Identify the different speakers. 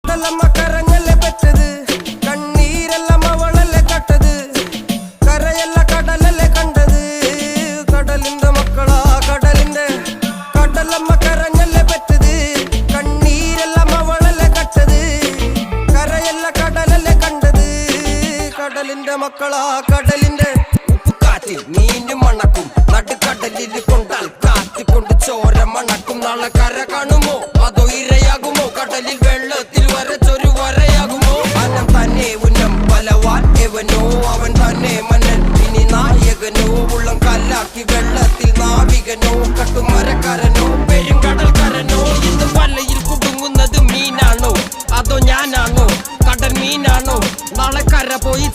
Speaker 1: കടലമ്മ കരഞ്ഞല്ലേ പെറ്റത്, കണ്ണീരെല്ലാം അവളല്ലേ കട്ടത്, കരയല്ല കടലല്ലേ കണ്ടത്. കടലിന്റെ മക്കളാ കടലിന്റെ, കടലമ്മ കരഞ്ഞല്ലേ പെറ്റത്, കണ്ണീരെല്ലാം അവളല്ലേ കട്ടത്, കരയല്ല കടലല്ലേ കണ്ടത്. കടലിന്റെ മക്കളാ കടലിന്റെ. ഉപ്പുകാറ്റിൽ മീനും മണക്കും, നടുക്കടലിൽ കൊണ്ടാൽ കാറ്റിക്കൊണ്ട് ചോര മണക്കും. നാളെ കര കാണുമോ അതോ ഇരയാകുമോ, കടലിൽ വെള്ളത്തിൽ വരച്ചൊരു വരയാകുമോ. അനം തന്നെ ഉന്നം ബലവാൻ എവനോ, അവൻ തന്നെ മന്നൻ ഇനി നായകനോ. ഉള്ളം കല്ലാക്കി വെള്ളത്തിൽ നാവികനോ, കട്ടുമരക്കാരനോ പെരുങ്കടൽക്കാരനോ. ഇന്ന് വലയിൽ കുടുങ്ങുന്നത് മീനാണോ അതോ ഞാനാണോ, കടൽ മീനാണോ. നാളെ കര പോയി